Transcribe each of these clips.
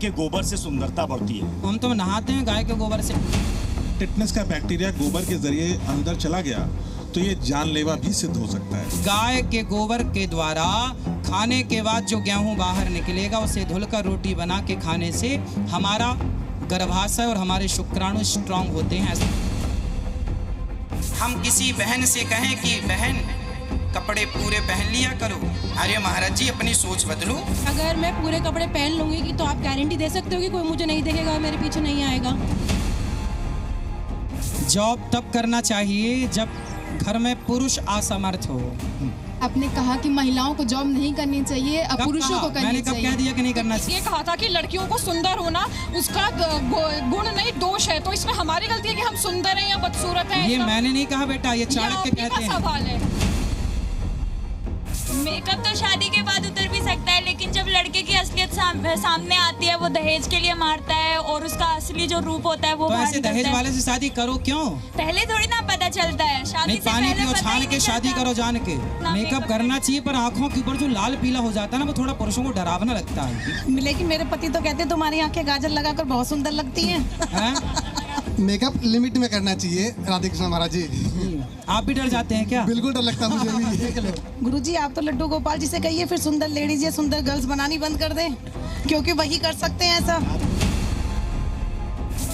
के गोबर से सुंदरता बढ़ती है। हम तो नहाते हैं गाय के गोबर से। टिटनेस का बैक्टीरिया गोबर के जरिए अंदर चला गया तो ये जानलेवा भी सिद्ध हो सकता है। गाय के गोबर के द्वारा खाने के बाद जो गेहूं बाहर निकलेगा उसे धुलकर रोटी बना के खाने से हमारा गर्भाशय और हमारे शुक्राणु स्ट्रांग होते हैं। हम किसी बहन से कहें कि बहन कपड़े पूरे पहन लिया करो, अरे महाराज जी अपनी सोच बदलो। अगर मैं पूरे कपड़े पहन लूंगी तो आप गारंटी दे सकते हो कि कोई मुझे नहीं देखेगा, मेरे पीछे नहीं आएगा? जॉब तब करना चाहिए जब घर में पुरुष असमर्थ हो। आपने कहा कि महिलाओं को जॉब नहीं करनी चाहिए, अब पुरुषों को करनी मैंने कब चाहिए। कह दिया कि नहीं करना चाहिए? ये कहा था कि लड़कियों को सुंदर होना उसका गुण नहीं दोष है, तो इसमें हमारी गलती है कि हम सुंदर हैं या बदसूरत हैं? ये मैंने नहीं कहा बेटा, ये चाणक्य कहते हैं। सवाल है। मेकअप तो शादी के बाद उतर भी सकता है, लेकिन जब लड़के की असलियत सामने आती है, वो दहेज के लिए मारता है और उसका असली जो रूप होता है वो तो बाहर ऐसे निकलता दहेज है। वाले से शादी करो क्यों? पहले थोड़ी ना पता चलता है, शादी नहीं, से पानी पहले पियो पता छान ही के नहीं शादी चलता। करो जान के। ना मेकअप मेकअप करना चाहिए पर आंखों के ऊपर जो लाल पीला हो जाता है ना वो थोड़ा पुरुषों को डरावना लगता है। लेकिन मेरे पति तो कहते हैं तुम्हारी आंखें गाजर लगाकर बहुत सुंदर लगती हैं। हैं? मेकअप लिमिट में करना चाहिए राधे कृष्ण महाराज जी। आप भी डर जाते हैं क्या? बिल्कुल डर लगता है मुझे भी। गुरुजी आप तो लड्डू गोपाल जी से कहिए फिर सुंदर लेडीज या सुंदर गर्ल्स बनानी बंद कर दें, क्योंकि वही कर सकते हैं ऐसा।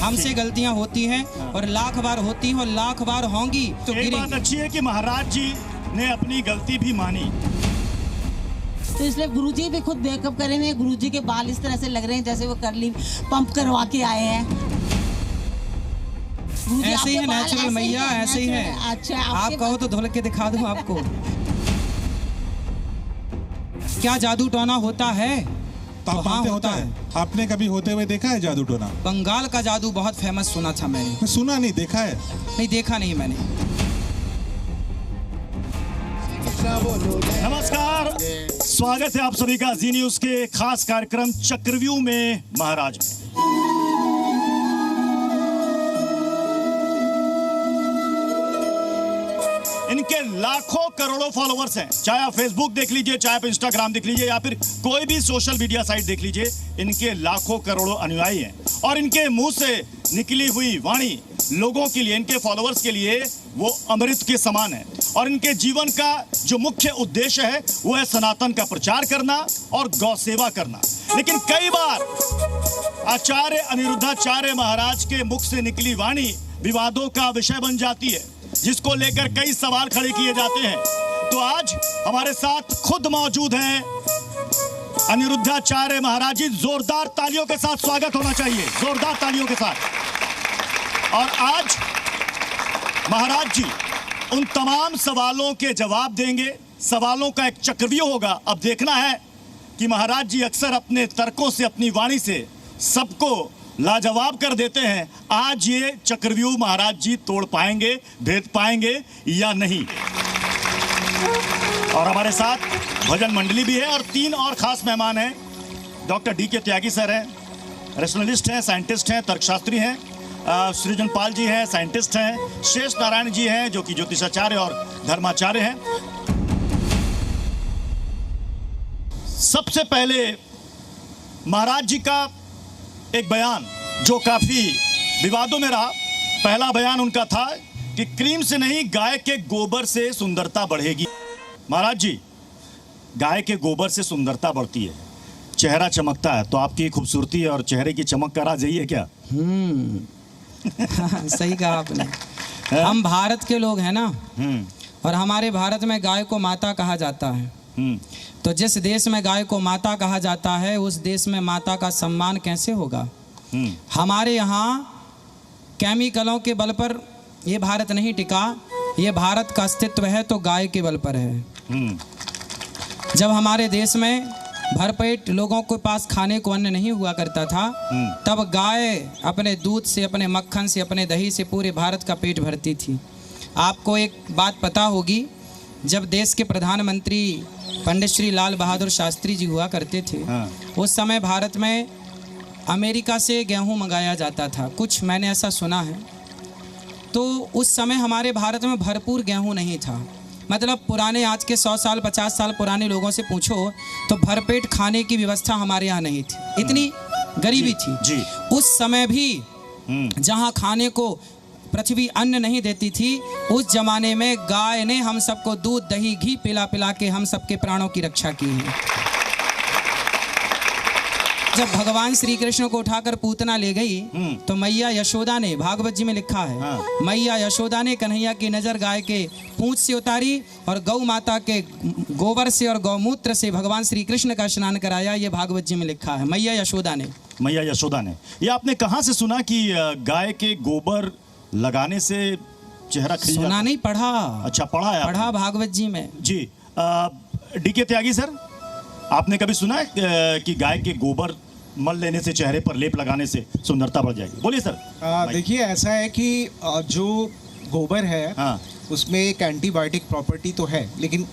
हमसे गलतियां होती हैं और लाख बार होती हैं और लाख बार होंगी तो एक बात गिरेंगी। अच्छी है कि महाराज जी ने अपनी गलती भी मानी। तो इसलिए गुरुजी भी खुद मेकअप करे हुए हैं। गुरुजी के बाल इस तरह से लग रहे हैं जैसे वो करली पंप करवा के आए हैं। गुरुजी, ऐसे ही आपके है बाल नेचुरल ऐसे ही मैया, हैं, ऐसे ही है। natural। अच्छा आप आपके कहो तो धुल के दिखा दूं आपको। क्या जादू टोना होता है? तो आप हाँ, मानते होता है? आपने कभी होते हुए देखा है जादू टोना? बंगाल का जादू बहुत फेमस सुना था मैंने। मैं सुना नहीं, देखा है। नहीं देखा नहीं मैंने। नमस्कार, स्वागत है आप सभी का जी न्यूज के खास कार्यक्रम चक्रव्यूह में महाराज में। इनके लाखों करोड़ों फॉलोवर्स हैं, चाहे आप फेसबुक देख लीजिए, चाहे आप इंस्टाग्राम देख लीजिए या फिर कोई भी सोशल मीडिया साइट देख लीजिए, इनके लाखों करोड़ों अनुयायी हैं और इनके मुंह से निकली हुई वाणी लोगों के लिए, इनके फॉलोवर्स के लिए वो अमृत के समान है और इनके जीवन का जो मुख्य उद्देश्य है वो है सनातन का प्रचार करना और गौ सेवा करना। लेकिन कई बार आचार्य अनिरुद्धाचार्य महाराज के मुख से निकली वाणी विवादों का विषय बन जाती है, जिसको लेकर कई सवाल खड़े किए जाते हैं। तो आज हमारे साथ खुद मौजूद हैं अनिरुद्धाचार्य महाराज जी। जोरदार तालियों के साथ स्वागत होना चाहिए, जोरदार तालियों के साथ। और आज महाराज जी उन तमाम सवालों के जवाब देंगे। सवालों का एक चक्रव्यूह होगा। अब देखना है कि महाराज जी अक्सर अपने तर्कों से, अपनी वाणी से सबको लाजवाब कर देते हैं। आज ये चक्रव्यूह महाराज जी तोड़ पाएंगे, भेद पाएंगे या नहीं। और हमारे साथ भजन मंडली भी है और 3 और खास मेहमान हैं। डॉक्टर डी के त्यागी सर हैं, रेशनलिस्ट हैं, साइंटिस्ट हैं, तर्कशास्त्री हैं। सृजन पाल जी हैं, साइंटिस्ट हैं। शेष नारायण जी हैं जो कि ज्योतिषाचार्य और धर्माचार्य हैं। सबसे पहले महाराज जी का एक बयान जो काफी विवादों में रहा। पहला बयान उनका था कि क्रीम से नहीं गाय के गोबर से सुंदरता बढ़ेगी। महाराज जी, गाय के गोबर से सुंदरता बढ़ती है, चेहरा चमकता है, तो आपकी खूबसूरती और चेहरे की चमक का राज यही है क्या? सही कहा आपने। हम भारत के लोग हैं ना, और हमारे भारत में गाय को माता कहा जाता है। तो जिस देश में गाय को माता कहा जाता है उस देश में माता का सम्मान कैसे होगा? हमारे यहाँ केमिकलों के बल पर ये भारत नहीं टिका। ये भारत का अस्तित्व है तो गाय के बल पर है। जब हमारे देश में भरपेट लोगों के पास खाने को अन्न नहीं हुआ करता था, तब गाय अपने दूध से, अपने मक्खन से, अपने दही से पूरे भारत का पेट भरती थी। आपको एक बात पता होगी, जब देश के प्रधानमंत्री पंडित श्री लाल बहादुर शास्त्री जी हुआ करते थे, उस समय भारत में अमेरिका से गेहूं मंगाया जाता था, कुछ मैंने ऐसा सुना है। तो उस समय हमारे भारत में भरपूर गेहूं नहीं था, मतलब पुराने आज के 100 साल 50 साल पुराने लोगों से पूछो तो भरपेट खाने की व्यवस्था हमारे यहाँ नहीं थी, इतनी गरीबी थी जी। उस समय भी जहाँ खाने को पृथ्वी अन्न नहीं देती थी, उस जमाने में गाय ने हम सबको दूध दही घी पिला पिला के हम सबके प्राणों की रक्षा की है। जब भगवान श्री कृष्ण को उठाकर पूतना ले गई तो मैया यशोदा ने, भागवत जी में लिखा है, मैया यशोदा ने कन्हैया की नजर गाय के पूंछ से उतारी और गौ माता के गोबर से और गौमूत्र से भगवान श्री कृष्ण का स्नान कराया। ये भागवत जी में लिखा है, मैया यशोदा ने। मैया यशोदा ने। ये आपने कहाँ से सुना कि गाय के गोबर लगाने से चेहरा खिल जाता? सुना नहीं, पढ़ा। अच्छा, पढ़ा है पढ़ा भागवत जी में जी। डीके त्यागी सर, आपने कभी सुना है कि गाय के गोबर मल लेने से, चेहरे पर लेप लगाने से सुंदरता बढ़ जाएगी? बोलिए सर। देखिए, ऐसा है कि जो गोबर है उसमें एक एंटीबायोटिक प्रॉपर्टी तो है, लेकिन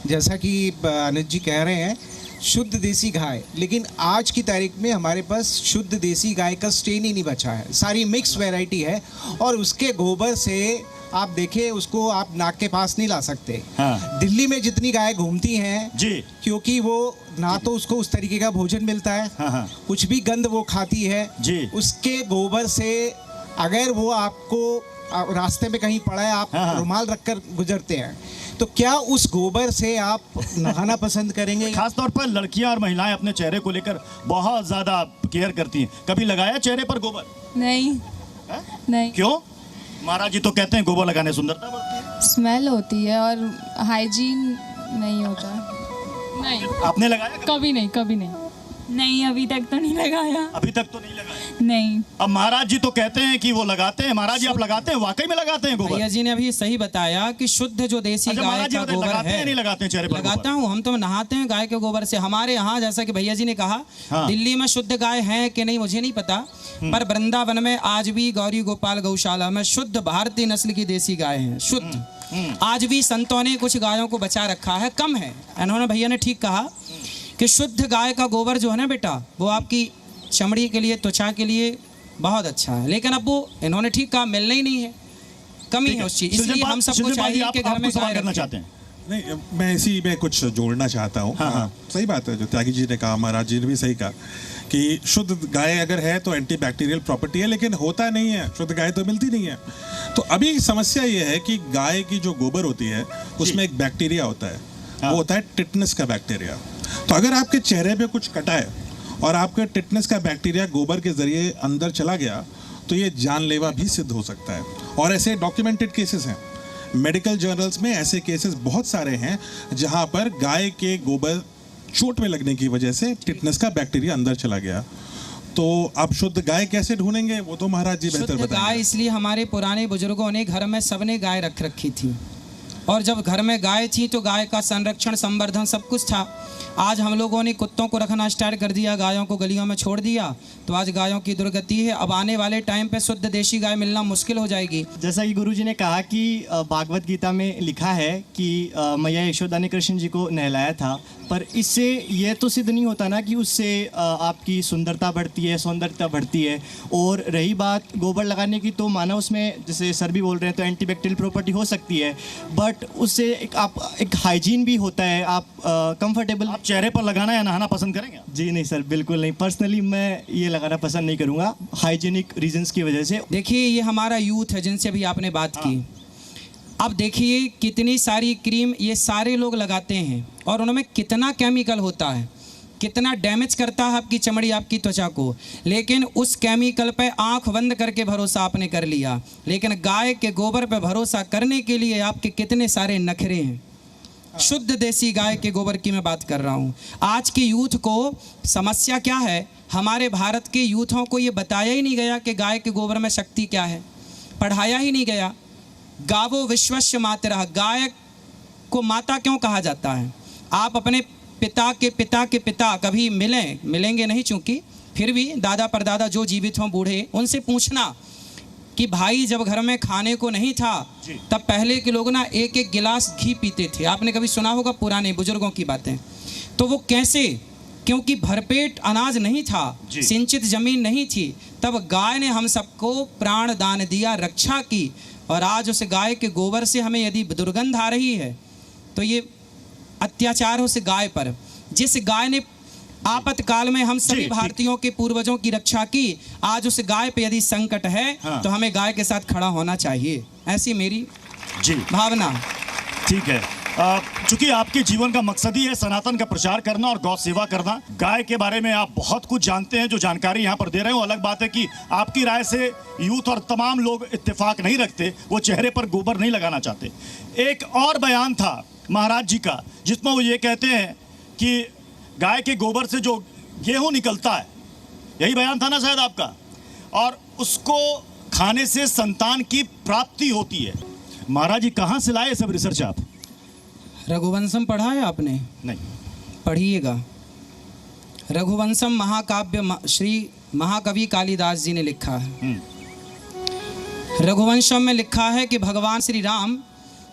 जैसा कि अनिल जी कह रहे हैं शुद्ध देसी गाय, लेकिन आज की तारीख में हमारे पास शुद्ध देसी गाय का स्टेन ही नहीं बचा है, सारी मिक्स वैरायटी है। और उसके गोबर से आप देखिए, उसको आप नाक के पास नहीं ला सकते। दिल्ली में जितनी गाय घूमती हैं जी, क्योंकि वो ना तो उसको उस तरीके का भोजन मिलता है, कुछ भी गंद वो खाती है जी। उसके गोबर से अगर वो आपको रास्ते में कहीं पड़ा है, आप रुमाल रखकर गुजरते हैं, तो क्या उस गोबर से आप नहाना पसंद करेंगे? खास तौर पर लड़कियां और महिलाएं अपने चेहरे को लेकर बहुत ज्यादा केयर करती हैं। कभी लगाया चेहरे पर गोबर? नहीं। नहीं। क्यों? महाराज जी तो कहते हैं गोबर लगाने सुंदरता बढ़ती है। स्मेल होती है और हाइजीन नहीं होता। नहीं। आपने लगाया? कभी नहीं, कभी नहीं। नहीं, अभी तक तो नहीं लगाया। अभी तक तो नहीं लगाया? नहीं। अब महाराज जी तो कहते हैं कि वो लगाते हैं। महाराज जी आप लगाते हैं? वाकई में लगाते हैं गोबर? भैया जी ने अभी सही बताया कि शुद्ध जो देसी गाय का गोबर लगाते है, हैं नहीं लगाते हैं चेहरे पर? लगाता हूँ, हम तो नहाते हैं गाय के गोबर से। हमारे यहाँ जैसा कि भैया जी ने कहा, दिल्ली में शुद्ध गाय है कि नहीं मुझे नहीं पता, पर वृंदावन में आज भी गौरी गोपाल गौशाला में शुद्ध भारतीय नस्ल की देसी गाय है, शुद्ध। आज भी संतों ने कुछ गायों को बचा रखा है, कम है। इन्होंने भैया ने ठीक कहा कि शुद्ध गाय का गोबर जो है ना बेटा, वो आपकी चमड़ी के लिए, त्वचा के लिए बहुत अच्छा है, लेकिन अब वो इन्होंने ठीक कहा मिलना ही नहीं है, कमी है उस चीज। इसलिए हम सबको चाहिए कि घर में गाय करना चाहते हैं। नहीं, मैं इसी में कुछ जोड़ना चाहता हूँ। सही बात है जो त्यागी जी ने कहा, महाराज जी ने भी सही कहा कि शुद्ध गाय अगर है तो एंटीबैक्टीरियल प्रॉपर्टी है, लेकिन होता नहीं है, शुद्ध गाय तो मिलती नहीं है। तो अभी समस्या ये है कि गाय की जो गोबर होती है उसमें एक बैक्टीरिया होता है, वो होता है टिटनेस का बैक्टीरिया। तो अगर आपके चेहरे पे कुछ कटा है और आपके टिटनेस का बैक्टीरिया गोबर के जरिए अंदर चला गया तो ये जानलेवा भी सिद्ध हो सकता है। और ऐसे डॉक्यूमेंटेड केसेस हैं, मेडिकल जर्नल्स में ऐसे केसेस बहुत सारे हैं जहां पर गाय के गोबर चोट में लगने की वजह से टिटनेस का बैक्टीरिया अंदर चला गया। तो अब शुद्ध गाय कैसे ढूंढेंगे, वो तो महाराज जी बेहतर बताएंगे। गाय इसलिए हमारे पुराने बुजुर्गों ने घर में सबने गाय रख रखी थी, और जब घर में गाय थी तो गाय का संरक्षण, संवर्धन सब कुछ था। आज हम लोगों ने कुत्तों को रखना स्टार्ट कर दिया, गायों को गलियों में छोड़ दिया, तो आज गायों की दुर्गति है। अब आने वाले टाइम पे शुद्ध देशी गाय मिलना मुश्किल हो जाएगी। जैसा कि गुरुजी ने कहा कि भागवत गीता में लिखा है कि मैया यशोदा ने कृष्ण जी को नहलाया था, पर इससे यह तो सिद्ध नहीं होता ना कि उससे आपकी सुंदरता बढ़ती है, सौंदर्यता बढ़ती है। और रही बात गोबर लगाने की, तो माना उसमें जैसे सर भी बोल रहे हैं तो एंटीबैक्टीरियल प्रॉपर्टी हो सकती है, बट उससे एक हाइजीन भी होता है। आप कंफर्टेबल चेहरे पर लगाना या नहाना पसंद करेंगे? जी नहीं सर, बिल्कुल नहीं। पर्सनली मैं ये लगाना पसंद नहीं करूँगा हाइजीनिक रीजंस की वजह से। देखिए, ये हमारा यूथ है जिनसे अभी आपने बात की। अब देखिए कितनी सारी क्रीम ये सारे लोग लगाते हैं और उनमें कितना केमिकल होता है, कितना डैमेज करता है आपकी चमड़ी, आपकी त्वचा को। लेकिन उस केमिकल पे आंख बंद करके भरोसा आपने कर लिया, लेकिन गाय के गोबर पे भरोसा करने के लिए आपके कितने सारे नखरे हैं। शुद्ध देसी गाय के गोबर की मैं बात कर रहा हूँ। आज की यूथ को समस्या क्या है, हमारे भारत के यूथों को ये बताया ही नहीं गया कि गाय के गोबर में शक्ति क्या है, पढ़ाया ही नहीं गया। गावो विश्वस्य मातरः, गाय को माता क्यों कहा जाता है? आप अपने पिता के पिता कभी मिलेंगे नहीं, चूंकि फिर भी दादा परदादा जो जीवित हों बूढ़े, उनसे पूछना कि भाई जब घर में खाने को नहीं था तब पहले के लोग ना एक एक गिलास घी पीते थे। आपने कभी सुना होगा पुराने बुजुर्गों की बातें। तो वो कैसे? क्योंकि भरपेट अनाज नहीं था, सिंचित जमीन नहीं थी, तब गाय ने हम सबको प्राण दान दिया, रक्षा की। और आज उस गाय के गोबर से हमें यदि दुर्गंध आ रही है तो ये अत्याचार उस गाय पर, जिस गाय ने आपातकाल में हम सभी भारतीयों के पूर्वजों की रक्षा की, आज उस गाय पे यदि संकट है तो हमें गाय के साथ खड़ा होना चाहिए, ऐसी मेरी भावना। ठीक है, चूंकि आपके जीवन का मकसद ही है सनातन का प्रचार करना और गौ सेवा करना, गाय के बारे में आप बहुत कुछ जानते हैं, जो जानकारी यहाँ पर दे रहे हो। अलग बात है कि आपकी राय से यूथ और तमाम लोग इत्तेफाक नहीं रखते, वो चेहरे पर गोबर नहीं लगाना चाहते। एक और बयान था महाराज जी का जिसमें वो ये कहते हैं कि गाय के गोबर से जो गेहूं निकलता है, यही बयान था ना शायद आपका, और उसको खाने से संतान की प्राप्ति होती है। महाराज जी कहाँ से लाए सब रिसर्च आप? रघुवंशम पढ़ा है आपने? नहीं। पढ़िएगा। रघुवंशम महाकाव्य श्री महाकवि कालिदास जी ने लिखा है। रघुवंशम में लिखा है कि भगवान श्री राम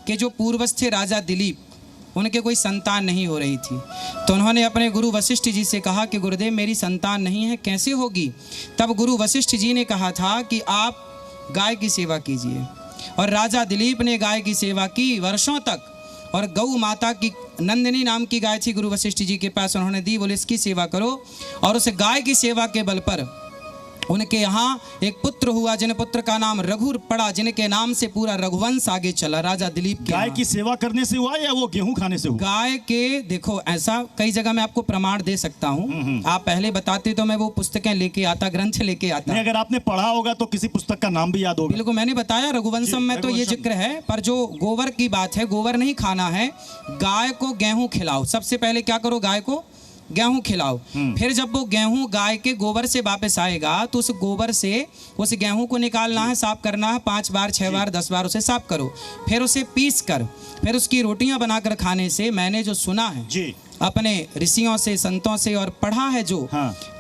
के जो पूर्वज थे राजा दिलीप, उनके कोई संतान नहीं हो रही थी, तो उन्होंने अपने गुरु वशिष्ठ जी से कहा कि गुरुदेव मेरी संतान नहीं है, कैसे होगी? तब गुरु वशिष्ठ जी ने कहा था कि आप गाय की सेवा कीजिए, और राजा दिलीप ने गाय की सेवा की वर्षों तक, और गौ माता की नंदिनी नाम की गाय थी गुरु वशिष्ठ जी के पास, उन्होंने दी, बोले इसकी सेवा करो, और उस गाय की सेवा के बल पर उनके यहाँ एक पुत्र हुआ, जिन पुत्र का नाम रघु पड़ा, जिनके नाम से पूरा रघुवंश आगे चला। राजा दिलीप के गाय की सेवा करने से हुआ या वो गेहूं खाने से हुआ? गाय के, देखो ऐसा कई जगह मैं आपको प्रमाण दे सकता हूँ, आप पहले बताते तो मैं वो पुस्तकें लेके आता, ग्रंथ लेके आता। नहीं, अगर आपने पढ़ा होगा तो किसी पुस्तक का नाम भी याद होगा। बिल्कुल, मैंने बताया रघुवंशम में तो ये जिक्र है, पर जो गोबर की बात है, गोबर नहीं खाना है, गाय को गेहूं खिलाओ। सबसे पहले क्या करो, गाय को गेहूं खिलाओ, फिर जब वो गेहूं गाय के गोबर से वापस आएगा तो उस गोबर से उस गेहूं को निकालना है, साफ करना है, 5 बार 6 बार 10 बार उसे साफ करो, फिर उसे पीस कर फिर उसकी रोटियां बनाकर खाने से, मैंने जो सुना है जी अपने ऋषियों से, संतों से, और पढ़ा है जो,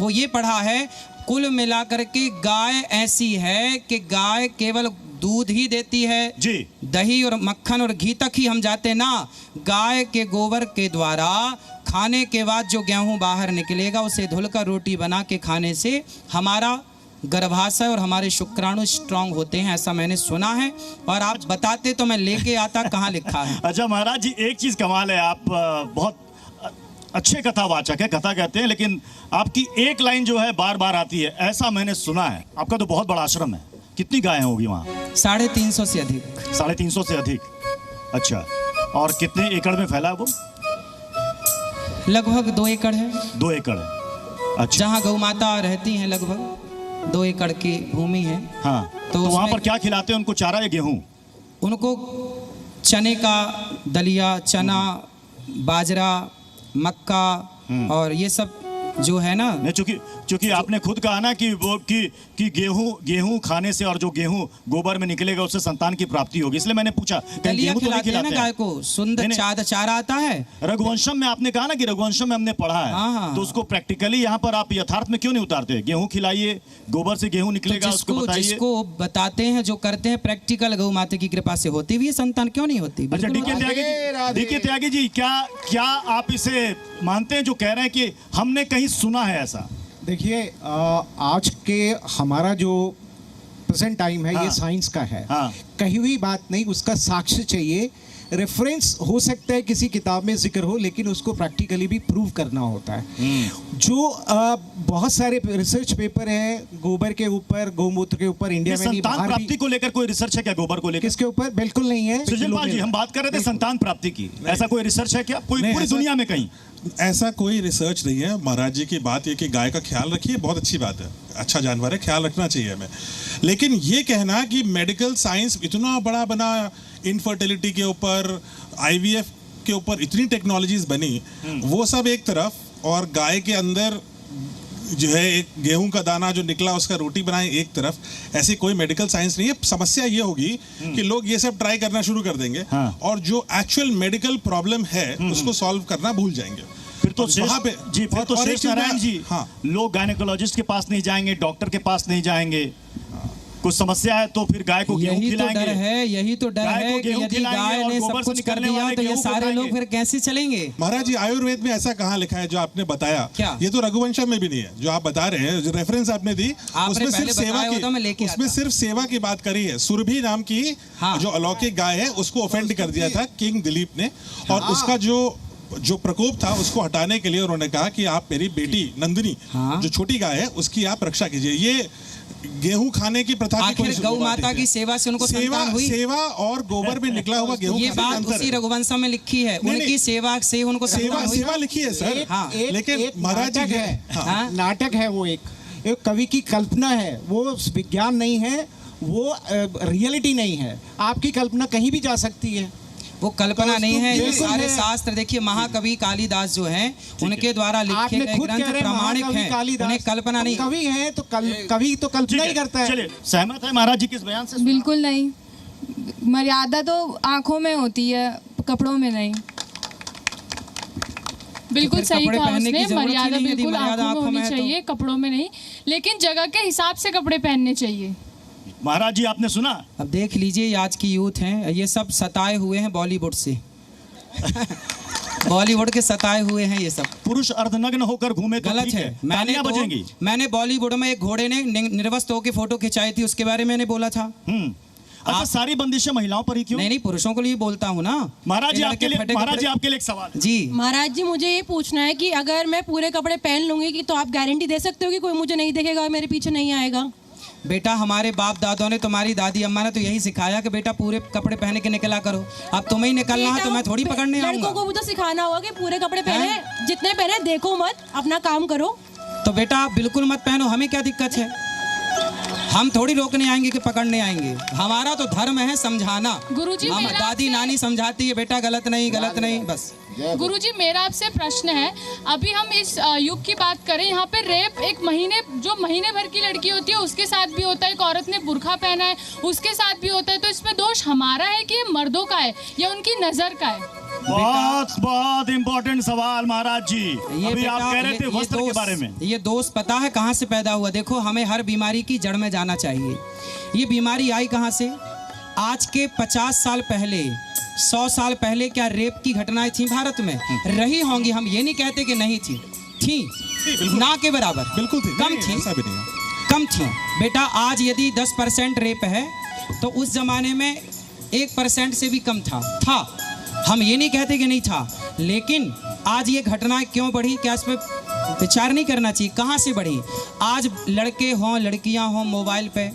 वो ये पढ़ा है, कुल मिलाकर के गाय ऐसी है कि गाय केवल दूध ही देती है जी, दही और मक्खन और घी तक ही हम जाते ना, गाय के गोबर के द्वारा खाने के बाद जो गेहूं बाहर निकलेगा उसे धुलकर रोटी बना के खाने से हमारा गर्भाशय और हमारे शुक्राणु स्ट्रांग होते हैं, ऐसा मैंने सुना है। और आप बताते तो मैं लेके आता, कहाँ लिखा है। अच्छा महाराज जी, एक चीज कमाल है, आप बहुत अच्छे कथावाचक है, कथा कहते हैं, लेकिन आपकी एक लाइन जो है बार बार आती है, ऐसा मैंने सुना है। आपका तो बहुत बड़ा आश्रम है, कितनी गायें होगी वहाँ? 350 से अधिक। 350 से अधिक, अच्छा। और कितने एकड़ में फैला है वो? लगभग 2 एकड़ है। 2 एकड़ है, अच्छा। जहाँ गौ माता रहती हैं लगभग 2 एकड़ की भूमि है। हाँ, तो वहाँ पर क्या खिलाते हैं उनको, चारा या गेहूँ? उनको चने का दलिया, चना, बाजरा, मक्का और ये सब जो है ना। नहीं, चूंकि आपने खुद कहा ना कि वो कि गेहूं खाने से और जो गेहूं गोबर में निकलेगा उससे संतान की प्राप्ति होगी, इसलिए मैंने पूछा। दलिया खिलाते हैं ना गाय को, सुंदर चारा आता है। रघुवंशम में आपने कहा ना कि रघुवंशम में हमने पढ़ा है, तो उसको प्रैक्टिकली यहाँ पर आप यथार्थ में क्यों नहीं उतारते? गेहूं खिलाइए, गोबर से गेहूं निकलेगा, उसको बताइए। जिसको बताते हैं, जो करते हैं प्रैक्टिकल, गौ माता की कृपा से होती भी है संतान, क्यों नहीं होती? अच्छा, डीके त्यागी जी, क्या आप इसे मानते हैं जो कह रहे हैं कि हमने कहीं सुना है ऐसा? देखिए, आज के हमारा जो प्रेजेंट टाइम है, ये साइंस का है, कही हुई बात नहीं, उसका साक्ष्य चाहिए। रेफरेंस हो सकता है किसी किताब में जिक्र हो, लेकिन उसको प्रैक्टिकली भी प्रूव करना होता है। जो बहुत सारे रिसर्च पेपर हैं गोबर के ऊपर, गौमूत्र के ऊपर, इंडिया में नहीं, संतान प्राप्ति को लेकर कोई रिसर्च है क्या? गोबर को लेकर किसके ऊपर? बिल्कुल नहीं है। सृजनपाल जी, हम बात कर रहे थे संतान प्राप्ति की, ऐसा कोई रिसर्च है क्या कोई पूरी दुनिया में कहीं? ऐसा कोई रिसर्च नहीं है। महाराज जी की बात ये कि गाय का ख्याल रखिए, बहुत अच्छी बात है, अच्छा जानवर है, ख्याल रखना चाहिए हमें। लेकिन ये कहना कि मेडिकल साइंस इतना बड़ा बना, इनफर्टिलिटी के ऊपर, IVF के ऊपर इतनी टेक्नोलॉजीज बनी, वो सब एक तरफ, और गाय के अंदर जो है एक गेहूं का दाना जो निकला उसका रोटी बनाए एक तरफ, ऐसी कोई मेडिकल साइंस नहीं है। समस्या ये होगी कि लोग ये सब ट्राई करना शुरू कर देंगे, और जो एक्चुअल मेडिकल प्रॉब्लम है उसको सॉल्व करना भूल जाएंगे। फिर तो शेष नारायण जी, लोग गायनेकोलॉजिस्ट के पास नहीं जाएंगे, डॉक्टर के पास नहीं जाएंगे, कुछ समस्या है तो फिर गाय को गेहूं यही तो खिलाएंगे। डर है, यही तो डर गाय को है कि गेहूं यदि खिलाएंगे गाय और ने गोबर सब से कुछ कर निकलने दिया वाले तो ये गेहूं को सारे लोग खाएंगे। फिर कैसे चलेंगे? महाराज जी, आयुर्वेद में ऐसा कहाँ लिखा है जो आपने बताया? क्या? ये तो रघुवंशम में भी नहीं है जो आप बता रहे हैं, जो रेफरेंस आपने दी उसमें सिर्फ सेवा की, उसमें सिर्फ सेवा की बात करी है। सुरभि नाम की जो अलौकिक गाय है उसको ऑफेंड कर दिया था किंग दिलीप ने, और उसका जो प्रकोप था उसको हटाने के लिए उन्होंने कहा कि आप मेरी बेटी नंदिनी जो छोटी गाय है उसकी आप रक्षा कीजिए। ये गेहूं खाने की प्रथा की आखिर गौ माता की सेवा से उनको संतान हुई। सेवा और गोबर में निकला हुआ गेहूं ये बात उसी रघुवंशम में लिखी है, उनकी सेवा से उनको संतान हुई। सेवा लिखी है सर। हाँ, लेकिन महाराज जी है नाटक है, वो एक कवि की कल्पना है, वो विज्ञान नहीं है, वो रियलिटी नहीं है। आपकी कल्पना कहीं भी जा सकती है, वो कल्पना नहीं है। ये सारे शास्त्र देखिए, महाकवि कालिदास जो हैं उनके द्वारा लिखे गए ग्रंथ प्रामाणिक हैं, उन्हें कल्पना नहीं। कवि है तो कवि तो कल्पना ही करता है। चलिए, सहमत है महाराज जी किस बयान से? बिल्कुल नहीं, मर्यादा तो आंखों में होती है, कपड़ों में नहीं। बिल्कुल सही कहा उसने, मर्यादा बिल्कुल मर्यादा आंखों में होनी चाहिए, कपड़ों में नहीं, लेकिन जगह के हिसाब से कपड़े पहनने चाहिए। महाराज जी आपने सुना? अब देख लीजिए, आज की यूथ हैं ये सब सताए हुए हैं बॉलीवुड से। बॉलीवुड के सताए हुए हैं ये सब। पुरुष अर्धनग्न होकर घूमे तो गलत है। मैंने बॉलीवुड में एक घोड़े ने निर्वस्त्र होकर फोटो खिंचाई थी, उसके बारे में मैंने बोला था। अच्छा, सारी बंदिशें महिलाओं पर ही क्यों? नहीं, पुरुषों को लिए बोलता हूँ ना। महाराज जी आपके लिए एक सवाल है। जी महाराज जी, मुझे ये पूछना है कि अगर मैं पूरे कपड़े पहन लूंगी कि तो आप गारंटी दे सकते हो कि कोई मुझे नहीं देखेगा और मेरे पीछे नहीं आएगा? बेटा, हमारे बाप दादों ने, तुम्हारी दादी अम्मा ने तो यही सिखाया कि बेटा पूरे कपड़े पहने के निकला करो। अब तुम्हें ही निकलना है तो मैं थोड़ी पकड़ने आऊंगा। लड़कों को भी तो सिखाना होगा कि पूरे कपड़े पहने, जितने पहने देखो मत, अपना काम करो। तो बेटा आप बिल्कुल मत पहनो, हमें क्या दिक्कत है? हम थोड़ी रोकने आएंगे कि पकड़ने आएंगे। हमारा तो धर्म है समझाना। गुरुजी, हम दादी नानी समझाती है बेटा गलत नहीं, गलत नहीं, बस। गुरुजी, मेरा आपसे प्रश्न है, अभी हम इस युग की बात करें, यहाँ पे रेप एक महीने भर की लड़की होती है उसके साथ भी होता है, एक औरत ने बुर्खा पहना है उसके साथ भी होता है, तो इसमें दोष हमारा है कि ये मर्दों का है या उनकी नजर का है? बहुत इम्पोर्टेंट सवाल महाराज जी। अभी आप कह रहे थे वस्त्र के बारे में। ये दोष पता है कहाँ से पैदा हुआ? देखो, हमें हर बीमारी की जड़ में जाना चाहिए। ये बीमारी आई कहाँ से? आज के 50 साल पहले, 100 साल पहले क्या रेप की घटनाएं थी भारत में? रही होंगी, हम ये नहीं कहते कि नहीं थी ना के बराबर, बिल्कुल थी, कम थी। बेटा आज यदि 10% रेप है तो उस जमाने में 1% से भी कम था। हम ये नहीं कहते कि नहीं था, लेकिन आज ये घटनाएं क्यों बढ़ी? क्या इस पर विचार नहीं करना चाहिए? कहाँ से बढ़ी? आज लड़के हों लड़कियां हों मोबाइल पे,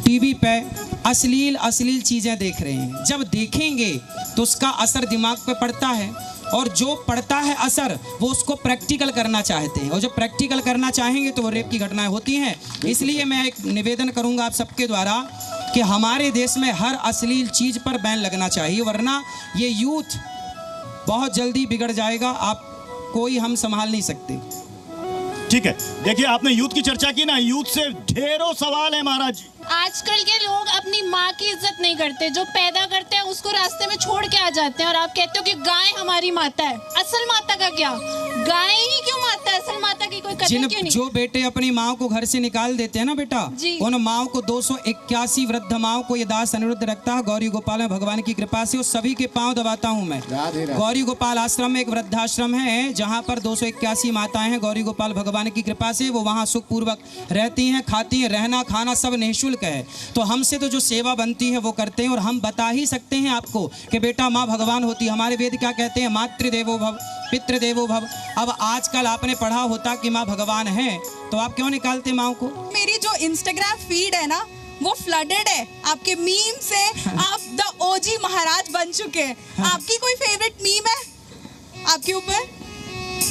टीवी पे अश्लील चीजें देख रहे हैं। जब देखेंगे तो उसका असर दिमाग पे पड़ता है, और जो पड़ता है असर वो उसको प्रैक्टिकल करना चाहते हैं, और जब प्रैक्टिकल करना चाहेंगे तो वो रेप की घटनाएं होती हैं। इसलिए मैं एक निवेदन करूंगा आप सबके द्वारा कि हमारे देश में हर अश्लील चीज पर बैन लगना चाहिए, वरना ये यूथ बहुत जल्दी बिगड़ जाएगा। आप कोई हम संभाल नहीं सकते। ठीक है, देखिए आपने यूथ की चर्चा की ना, यूथ से ढेरों सवाल है महाराज जी। आजकल के लोग अपनी माँ की इज्जत नहीं करते, जो पैदा करते हैं उसको रास्ते में छोड़ के आ जाते हैं, और आप कहते हो कि गाय हमारी माता है। असल माता का क्या? गाय ही क्यों माता है? असल माता की कोई कदर क्यों नहीं? जो बेटे अपनी माँ को घर से निकाल देते हैं ना बेटा, उन माँ को 281 वृद्ध माँ को ये दास अनिरुद्ध रखता है। गौरी गोपाल में भगवान की कृपा से उस सभी के पांव दबाता हूँ मैं। गौरी गोपाल आश्रम में एक वृद्धाश्रम है जहाँ पर 281 माताएं हैं। गौरी गोपाल भगवान की कृपा से वो वहाँ सुखपूर्वक रहती हैं, खाती हैं, रहना खाना सब निःशुल्क है। तो हमसे तो जो सेवा बनती है वो करते हैं, और हम बता ही सकते हैं आपको कि बेटा माँ भगवान होती है। हमारे वेद क्या कहते हैं? मातृदेवो भव पितृदेवो भव। अब आजकल आपने पढ़ा होता कि माँ भगवान है, तो आप क्यों निकालते माँ को? मेरी जो इंस्टाग्राम फीड है ना वो फ्लडेड है आपके मीम से। आप द ओजी महाराज बन चुके हैं। आपकी कोई फेवरेट मीम है आपके ऊपर?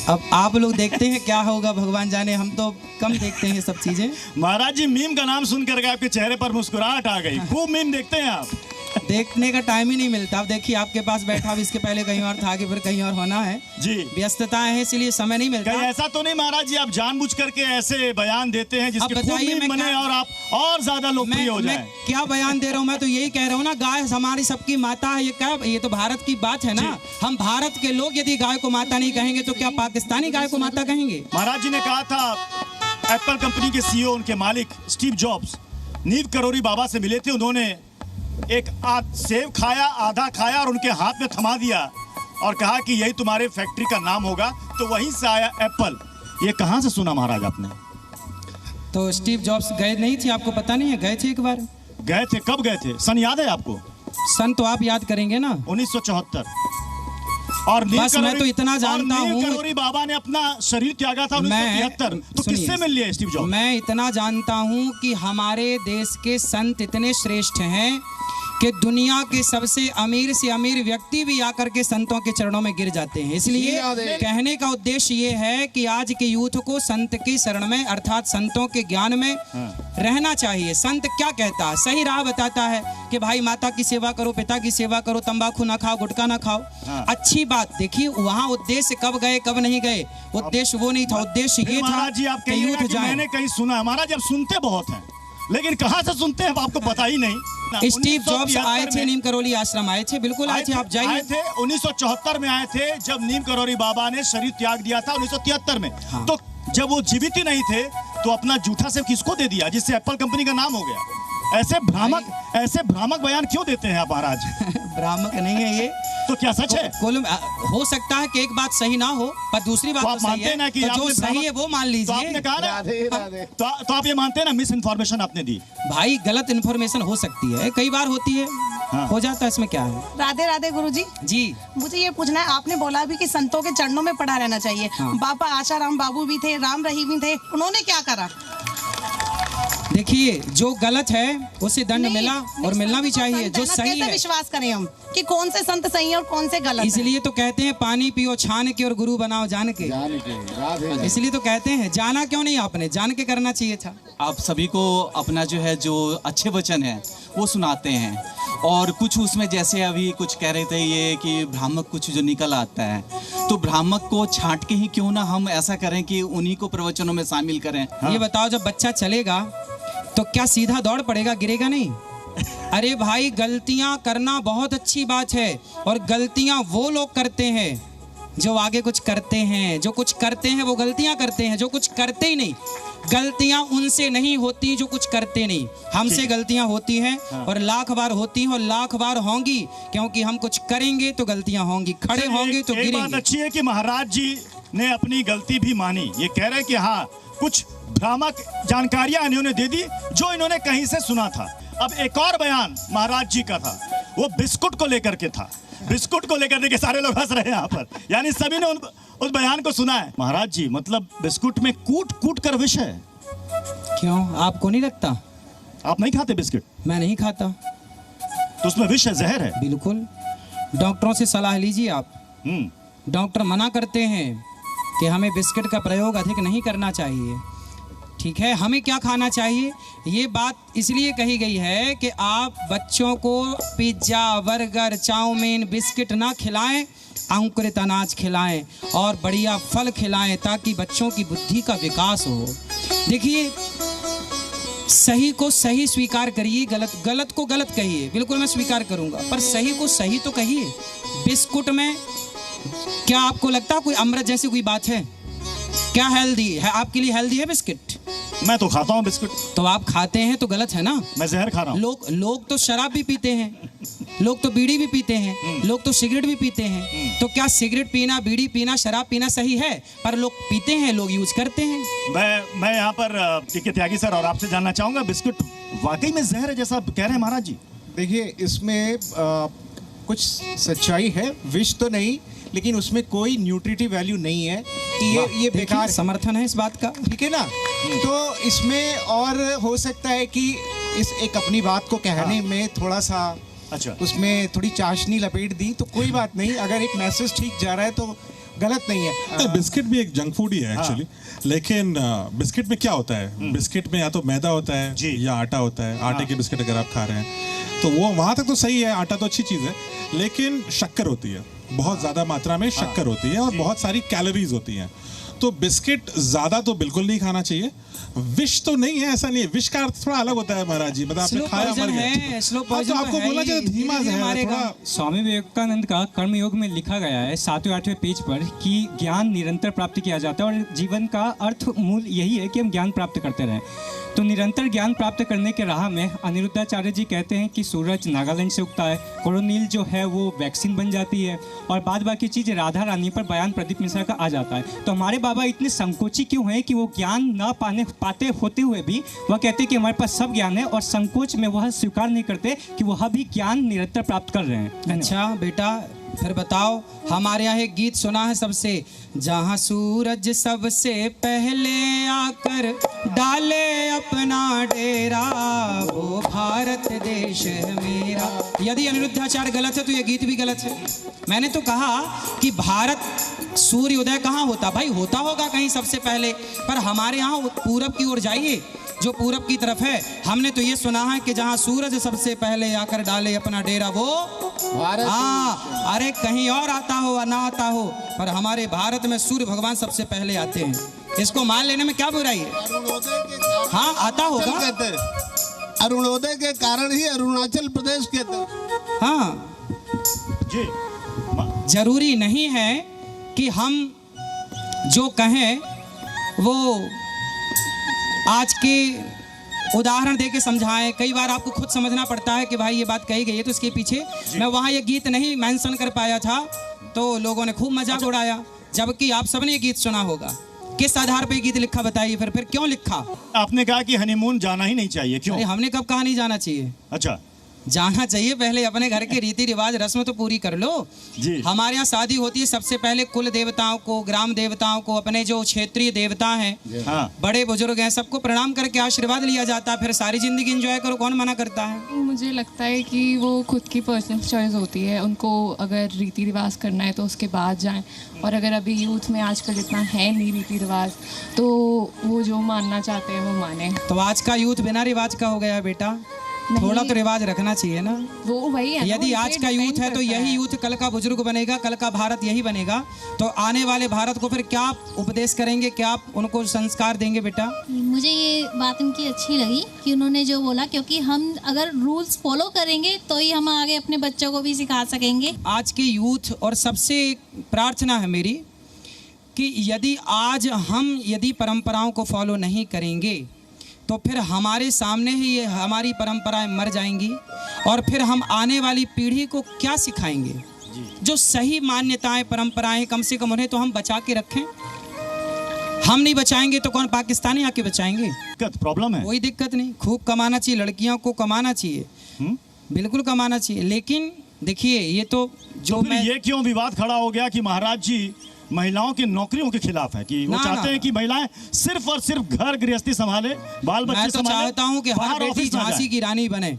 अब आप लोग देखते हैं क्या होगा भगवान जाने, हम तो कम देखते हैं सब चीजें। महाराज जी, मीम का नाम सुन करके आपके चेहरे पर मुस्कुराहट आ गई। खूब मीम देखते हैं आप। देखने का टाइम ही नहीं मिलता। अब देखिए आपके पास बैठा भी इसके पहले कहीं और था कि फिर कहीं और होना है जी, व्यस्तताएं हैं इसलिए समय नहीं मिलता। कहीं ऐसा तो नहीं महाराज जी आप जानबूझ करके ऐसे बयान देते हैं जिसके खूब मीम बने और आप और ज्यादा लोकप्रिय हो जाएं? क्या बयान दे रहा हूँ? मैं तो यही कह रहा हूँ ना, गाय हमारी सबकी माता है। ये क्या, ये तो भारत की बात है ना। हम भारत के लोग यदि गाय को माता नहीं कहेंगे तो क्या पाकिस्तानी गाय को माता कहेंगे? महाराज जी ने कहा था एप्पल कंपनी के CEO, उनके मालिक स्टीव जॉब्स, नीम करौरी बाबा से मिले थे, उन्होंने एक सेब खाया, आधा खाया और उनके हाथ में थमा दिया और कहा कि यही तुम्हारे फैक्ट्री का नाम होगा, तो वहीं से आया एप्पल। ये कहाँ से सुना महाराज आपने? तो स्टीव जॉब्स गए नहीं थे, आपको पता नहीं है? गए थे एक बार। गए थे? कब गए थे? सन याद है आपको? सन तो आप याद करेंगे ना, 1974। और बस मैं तो इतना जानता हूँ, करौरी बाबा ने अपना शरीर त्यागा था 1973। तो किससे मिल लिया स्टीव जॉब्स? मैं इतना जानता हूँ कि हमारे देश के संत इतने श्रेष्ठ हैं कि दुनिया के सबसे अमीर से अमीर व्यक्ति भी आकर के संतों के चरणों में गिर जाते हैं। इसलिए कहने का उद्देश्य ये है कि आज के यूथ को संत की शरण में अर्थात संतों के ज्ञान में रहना चाहिए। संत क्या कहता है? सही राह बताता है कि भाई माता की सेवा करो, पिता की सेवा करो, तंबाकू ना खाओ, गुटखा ना खाओ। अच्छी बात। देखिए वहाँ उद्देश्य कब गए कब नहीं गए, उद्देश्य वो नहीं था। उद्देश्य ये था कि यूथ जाए। मैंने कहीं सुना, हमारा जब सुनते बहुत हैं लेकिन कहाँ से सुनते हैं आपको पता ही नहीं। स्टीव जॉब्स आए थे, नीम करौली आश्रम आए थे, बिल्कुल आए थे, आप जाइए। आए थे 1974 में आए थे, जब नीम करौरी बाबा ने शरीर त्याग दिया था 1973 में। हाँ। तो जब वो जीवित ही नहीं थे तो अपना जूठा सेब किसको दे दिया, जिससे एप्पल कंपनी का नाम हो गया? ऐसे भ्रामक बयान क्यों देते हैं आप महाराज? भ्रामक नहीं है ये तो क्या सच है? हो सकता है कि एक बात सही ना हो पर दूसरी बात तो सही है, कि तो जो सही है वो मान लीजिए। तो आपने कहा ना, तो आप ये मानते हैं ना मिस इन्फॉर्मेशन आपने दी? भाई गलत इन्फॉर्मेशन हो सकती है, कई बार होती है। हाँ। हो जाता है, इसमें क्या है? राधे राधे गुरुजी। जी मुझे ये पूछना है, आपने बोला भी कि संतों के चरणों में पड़ा रहना चाहिए। हाँ। बाबा आशाराम बाबू भी थे, राम रहीम भी थे, उन्होंने क्या करा? देखिए जो गलत है उसे दंड मिला और मिलना भी चाहिए। जो सही है विश्वास करें हम कि कौन से संत सही है और कौन से गलत। इसलिए तो कहते हैं पानी पियो छान के और गुरु बनाओ जान के। इसलिए तो कहते हैं, जाना क्यों नहीं आपने? जान के करना चाहिए था। आप सभी को अपना जो है जो अच्छे वचन है वो सुनाते हैं और कुछ उसमें जैसे अभी कुछ कह रहे थे ये कि भ्रामक कुछ जो निकल आता है, तो भ्रामक को छांट के ही क्यों ना हम ऐसा करें कि उन्हीं को प्रवचनों में शामिल करें। ये बताओ, जब बच्चा चलेगा तो क्या सीधा दौड़ पड़ेगा, गिरेगा नहीं? अरे भाई गलतियां करना बहुत अच्छी बात है और गलतियां वो लोग करते हैं जो आगे कुछ करते हैं। जो कुछ करते हैं वो गलतियां करते हैं, जो कुछ करते ही नहीं। गलतियां उनसे नहीं होती जो कुछ करते नहीं। हमसे गलतियां होती हैं और लाख बार होती हैं और लाख बार होंगी, क्योंकि हम कुछ करेंगे तो गलतियां होंगी, खड़े होंगे तो गिरेंगे। बात अच्छी है कि महाराज जी ने अपनी गलती भी मानी। ये कह रहे हैं कि हाँ कुछ भ्रामक जानकारियां इन्होंने दे दी जो इन्होंने कहीं से सुना था। अब एक और बयान महाराज जी का था, वो बिस्कुट को लेकर के था। बिस्कुट को लेकर के सारे लोग हंस रहे हैं यहाँ पर, यानी सभी ने उस बयान को सुना है। महाराज जी मतलब बिस्कुट में कूट कूट कर विष है। क्यों, आपको नहीं लगता? आप नहीं खाते बिस्कुट? मैं नहीं खाता। तो उसमें विष है, जहर है? बिल्कुल। डॉक्टरों से सलाह लीजिए आप। डॉक्टर मना करते हैं कि हमें बिस्किट का प्रयोग अधिक नहीं करना चाहिए। ठीक है, हमें क्या खाना चाहिए? ये बात इसलिए कही गई है कि आप बच्चों को पिज्ज़ा, बर्गर, चाउमीन, बिस्किट ना खिलाएं, अंकुरित अनाज खिलाएं और बढ़िया फल खिलाएं ताकि बच्चों की बुद्धि का विकास हो। देखिए सही को सही स्वीकार करिए, गलत को गलत कहिए। बिल्कुल मैं स्वीकार करूंगा, पर सही को सही तो कहिए। बिस्कुट में क्या आपको लगता है कोई अमृत जैसी कोई बात है? क्या हेल्दी है आपके लिए? हेल्दी है बिस्किट? मैं तो खाता हूँ बिस्कुट। तो आप खाते हैं तो गलत है ना? मैं जहर खा रहा हूँ। लोग तो शराब भी पीते हैं, लोग तो बीड़ी भी पीते हैं, लोग तो सिगरेट भी पीते हैं। तो क्या सिगरेट पीना, बीड़ी पीना, शराब पीना सही है? पर लोग पीते हैं, लोग यूज करते हैं। मैं यहाँ पर टीके त्यागी सर और आपसे जानना चाहूंगा, बिस्कुट वाकई में जहर है जैसा कह रहे हैं महाराज जी? देखिए इसमें कुछ सच्चाई है, विष तो नहीं, लेकिन उसमें कोई न्यूट्रिटिव वैल्यू नहीं है कि ये बेकार। समर्थन है इस बात का, ठीक है ना? तो इसमें और हो सकता है कि इस एक अपनी बात को कहने में थोड़ा सा उसमें थोड़ी चाशनी लपेट दी, तो कोई बात नहीं। अगर एक मैसेज ठीक जा रहा है तो गलत नहीं है। बिस्किट भी एक जंक फूड ही है एक्चुअली। लेकिन बिस्किट में क्या होता है? बिस्किट में या तो मैदा होता है या आटा होता है। आटे के बिस्किट अगर आप खा रहे हैं तो वो वहां तक तो सही है, आटा तो अच्छी चीज है, लेकिन शक्कर होती है, बहुत ज्यादा मात्रा में शक्कर होती है और बहुत सारी कैलोरीज होती हैं। तो बिस्किट ज्यादा तो बिल्कुल नहीं खाना चाहिए। विष तो नहीं है, ऐसा नहीं है। विष का अर्थ थोड़ा अलग होता है महाराज जी, मतलब आपने खाया मर गया। तो आपको बोलना चाहिए धीमा है थोड़ा। स्वामी विवेकानंद का कर्मयोग में लिखा गया है 7वें-8वें पेज पर कि ज्ञान निरंतर प्राप्त किया जाता है और जीवन का अर्थ मूल यही है कि हम ज्ञान प्राप्त करते रहें। तो निरंतर ज्ञान प्राप्त करने के राह में अनिरुद्धाचार्य जी कहते हैं कि सूरज नागालैंड से उगता है, कोरोनील जो है वो वैक्सीन बन जाती है और बाद बाकी चीज़ राधा रानी पर बयान प्रदीप मिश्रा का आ जाता है। तो हमारे बाबा इतने संकोची क्यों हैं कि वो ज्ञान ना पाते होते हुए भी वह कहते हैं कि हमारे पास सब ज्ञान है और संकोच में वह स्वीकार नहीं करते कि वह भी ज्ञान निरंतर प्राप्त कर रहे हैं। अच्छा बेटा, फिर बताओ, हमारे यहाँ एक गीत सुना है सबसे, जहाँ सूरज सबसे पहले आकर डाले अपना डेरा, वो भारत देश है मेरा। यदि अनिरुद्धाचार्य गलत है तो ये गीत भी गलत है। मैंने तो कहा कि भारत सूर्य उदय कहाँ होता, भाई होता होगा कहीं सबसे पहले, पर हमारे यहाँ पूरब की ओर जाइए, जो पूरब की तरफ है। हमने तो ये सुना है कि जहाँ सूरज सबसे पहले आकर डाले अपना डेरा, वो भारत। हाँ, अरे कहीं और आता हो या ना आता हो, पर हमारे भारत में सूर्य भगवान सबसे पहले आते हैं। इसको मान लेने में क्या बुराई है? हाँ, आता होगा। अरुणोदय के कारण ही अरुणाचल प्रदेश कहते। हाँ जी, जरूरी नहीं है कि हम जो कहें वो आज के उदाहरण देके समझाएं। कई बार आपको खुद समझना पड़ता है कि भाई ये बात कही गई है तो इसके पीछे, मैं वहाँ ये गीत नहीं मेंशन कर पाया था तो लोगों ने खूब मजाक उड़ाया, जबकि आप सबने ये गीत सुना होगा। किस आधार पे गीत लिखा बताइए, फिर क्यों लिखा? आपने कहा कि हनीमून जाना ही नहीं चाहिए, क्यों? हमने कब कहा नहीं जाना चाहिए? अच्छा, जाना चाहिए। पहले अपने घर के रीति रिवाज रस्म तो पूरी कर लो जी। हमारे यहाँ शादी होती है, सबसे पहले कुल देवताओं को, ग्राम देवताओं को, अपने जो क्षेत्रीय देवता हैं, हाँ। बड़े बुजुर्ग हैं, सबको प्रणाम करके आशीर्वाद लिया जाता है। फिर सारी जिंदगी एंजॉय करो, कौन मना करता है? मुझे लगता है कि वो खुद की पर्सनल चॉइस होती है, उनको अगर रीति रिवाज करना है तो उसके बाद जाएं, और अगर अभी यूथ में आजकल इतना है नहीं रीति रिवाज तो वो जो मानना चाहते हैं वो माने। तो आज का यूथ बिना रिवाज का हो गया है बेटा, थोड़ा तो रिवाज रखना चाहिए ना। वो वही है, यदि आज का यूथ है तो यही यूथ कल का बुजुर्ग बनेगा, कल का भारत यही बनेगा। तो आने वाले भारत को फिर क्या उपदेश करेंगे, क्या आप उनको संस्कार देंगे बेटा? मुझे ये बात उनकी अच्छी लगी कि उन्होंने जो बोला, क्योंकि हम अगर रूल्स फॉलो करेंगे तो ही हम आगे अपने बच्चों को भी सिखा सकेंगे। आज के यूथ और सबसे प्रार्थना है मेरी कि यदि आज हम यदि परंपराओं को फॉलो नहीं करेंगे तो फिर हमारे सामने ही ये हमारी परंपराएं मर जाएंगी और फिर हम आने वाली पीढ़ी को क्या सिखाएंगे? जो सही मान्यताएं परंपराएं, कम से कम उन्हें तो हम बचा के रखें। हम नहीं बचाएंगे तो कौन पाकिस्तानी आके बचाएंगे? दिक्कत प्रॉब्लम है, कोई दिक्कत नहीं, खूब कमाना चाहिए, लड़कियों को कमाना चाहिए, बिल्कुल कमाना चाहिए। लेकिन देखिए ये तो जो मैं ये क्यों विवाद खड़ा हो गया कि महाराज जी महिलाओं की नौकरियों के खिलाफ है, कि वो चाहते हैं कि महिलाएं सिर्फ और सिर्फ घर गृहस्थी संभाले, बाल बच्चे संभाले। मैं तो चाहता हूं कि हर बेटी झांसी की रानी बने।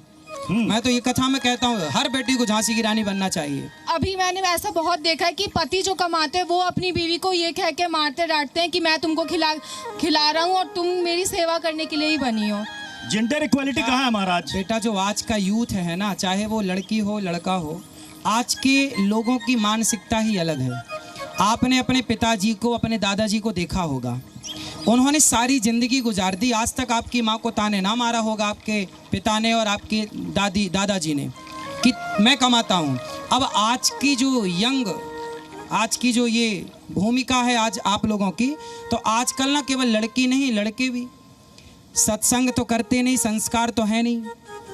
मैं तो ये कथा में कहता हूँ हर बेटी को झांसी की रानी बनना चाहिए। अभी मैंने ऐसा बहुत देखा है कि पति जो कमाते हैं वो अपनी बीवी को ये कह के मारते डांटते हैं कि मैं तुमको खिला रहा हूँ और तुम मेरी सेवा करने के लिए ही बनी हो। जेंडर इक्वालिटी कहाँ है महाराज? बेटा जो आज का यूथ है ना, चाहे वो लड़की हो लड़का हो, आज के लोगों की मानसिकता ही अलग है। आपने अपने पिताजी को, अपने दादाजी को देखा होगा, उन्होंने सारी जिंदगी गुजार दी, आज तक आपकी माँ को ताने ना मारा होगा आपके पिता ने और आपके दादाजी ने कि मैं कमाता हूँ। अब आज की जो आज की जो ये भूमिका है आज आप लोगों की, तो आजकल ना केवल लड़की नहीं लड़के भी सत्संग तो करते नहीं, संस्कार तो है नहीं,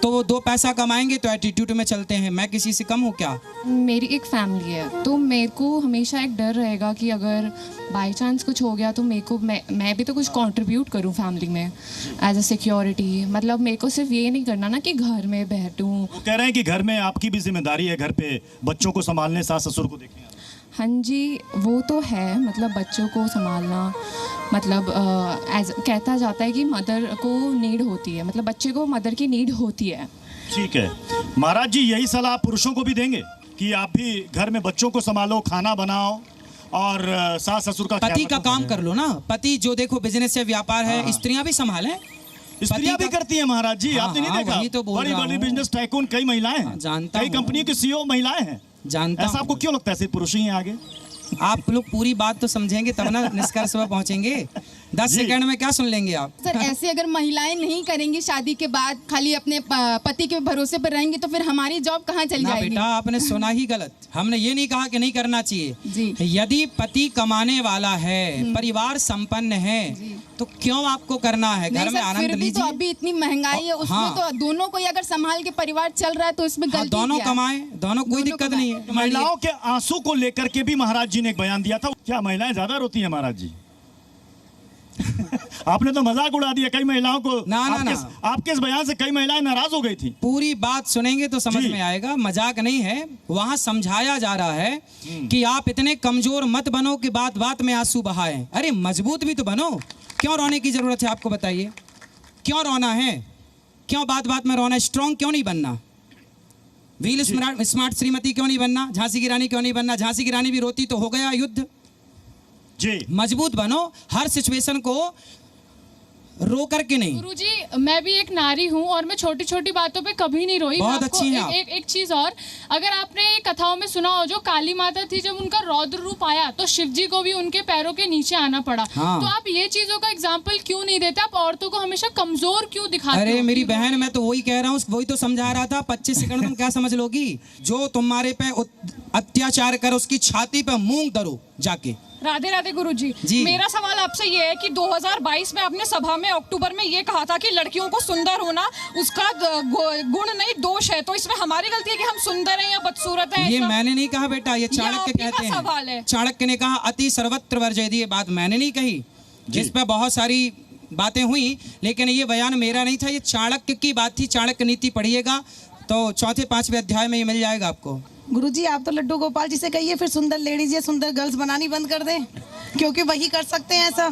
तो वो 2 पैसा कमाएंगे तो एटीट्यूड में चलते हैं, मैं किसी से कम हूँ क्या? मेरी एक फैमिली है तो मेरे को हमेशा एक डर रहेगा कि अगर बाय चांस कुछ हो गया तो मैं भी तो कुछ कंट्रीब्यूट करूँ फैमिली में एज अ सिक्योरिटी। मतलब मेरे को सिर्फ ये नहीं करना ना कि घर में बैठूँ। कह रहे हैं कि घर में आपकी भी जिम्मेदारी है, घर पे बच्चों को संभालने, सास ससुर को देखने। हाँ जी, वो तो है, मतलब बच्चों को संभालना, मतलब कहता जाता है कि मदर को नीड होती है, मतलब बच्चे को मदर की नीड होती है। ठीक है महाराज जी, यही सलाह पुरुषों को भी देंगे कि आप भी घर में बच्चों को संभालो, खाना बनाओ और सास ससुर का पति का काम कर लो ना। पति जो देखो बिजनेस है, व्यापार है, स्त्रियां भी संभालें। स्त्रियां भी करती हैं महाराज जी, आपने नहीं देखा? तो बड़ी बिजनेस टाइकून कई महिलाएं हैं, कई कंपनी की CEO महिलाएं हैं। जानता ऐसा आपको क्यों लगता है सिर्फ पुरुष ही हैं आगे? आप लोग पूरी बात तो समझेंगे तब ना निष्कर्ष पर पहुंचेंगे। 10 सेकंड में क्या सुन लेंगे आप? सर ऐसे अगर महिलाएं नहीं करेंगी शादी के बाद, खाली अपने पति के भरोसे पर रहेंगी, तो फिर हमारी जॉब कहाँ चली ना जाएगी? बेटा, आपने सुना ही गलत। हमने ये नहीं कहा कि नहीं करना चाहिए जी। यदि पति कमाने वाला है, परिवार संपन्न है, तो क्यों आपको करना है? घर में आनंद लीजिए। तो अभी इतनी महंगाई है, उसमें तो दोनों को ही अगर संभाल के परिवार चल रहा है तो इसमें गलती दोनों क्या है? कमाएं, दोनों कोई दिक्कत नहीं है। महिलाओं के आंसू को लेकर के भी महाराज जी ने एक बयान दिया था। क्या महिलाएं ज्यादा रोती हैं महाराज जी? आपने तो मजाक उड़ा दिया कई महिलाओं को। आपके इस बयान से कई महिलाएं नाराज हो गई थी। पूरी बात सुनेंगे तो समझ में आएगा, मजाक नहीं है। वहां समझाया जा रहा है कि आप इतने कमजोर मत बनो कि बात बात में आंसू बहाएं। अरे मजबूत भी तो बनो। क्यों रोने की जरूरत है आपको? बताइए क्यों रोना है? क्यों बात बात में रोना? स्ट्रॉन्ग क्यों नहीं बनना? व्हील स्मार्ट श्रीमती क्यों नहीं बनना? झांसी की रानी क्यों नहीं बनना? झांसी की रानी भी रोती तो हो गया युद्ध। जी मजबूत बनो, हर सिचुएशन को रो करके नहीं। गुरुजी, मैं भी एक नारी हूँ और मैं छोटी छोटी बातों पे कभी नहीं रोई। बहुत अच्छी हैं आप। एक चीज और, अगर आपने कथाओं में सुना हो, जो काली माता थी जब उनका रौद्र रूप आया तो शिव जी को भी उनके पैरों के नीचे आना पड़ा। हाँ। तो आप ये चीजों का एग्जाम्पल क्यों नहीं देते? आप औरतों को हमेशा कमजोर क्यों दिखाते हो? अरे मेरी बहन, मैं तो वही कह रहा हूँ, वही तो समझा रहा था। 25 सेकंड तुम क्या समझ लोगी? जो तुम्हारे पे अत्याचार कर उसकी छाती पे मूंग धरो जाके। राधे राधे गुरुजी। जी। मेरा सवाल आपसे ये है कि 2022 में आपने सभा में अक्टूबर में ये कहा था कि लड़कियों को सुंदर होना उसका गुण नहीं दोष है, तो इसमें हमारी गलती है कि हम सुंदर हैं या बदसूरत हैं? ये मैंने नहीं कहा बेटा, ये चाणक्य कहते हैं। सवाल है। चाणक्य ने कहा अति सर्वत्र वर्जयति। ये बात मैंने नहीं कही, जिस पे बहुत सारी बातें हुई, लेकिन ये बयान मेरा नहीं था, ये चाणक्य की बात थी। चाणक्य नीति पढ़िएगा तो 4-5वें अध्याय में ये मिल जाएगा आपको। गुरुजी, आप तो लड्डू गोपाल जी से कहिए फिर सुंदर लेडीज या सुंदर गर्ल्स बनानी बंद कर दें, क्योंकि वही कर सकते हैं ऐसा।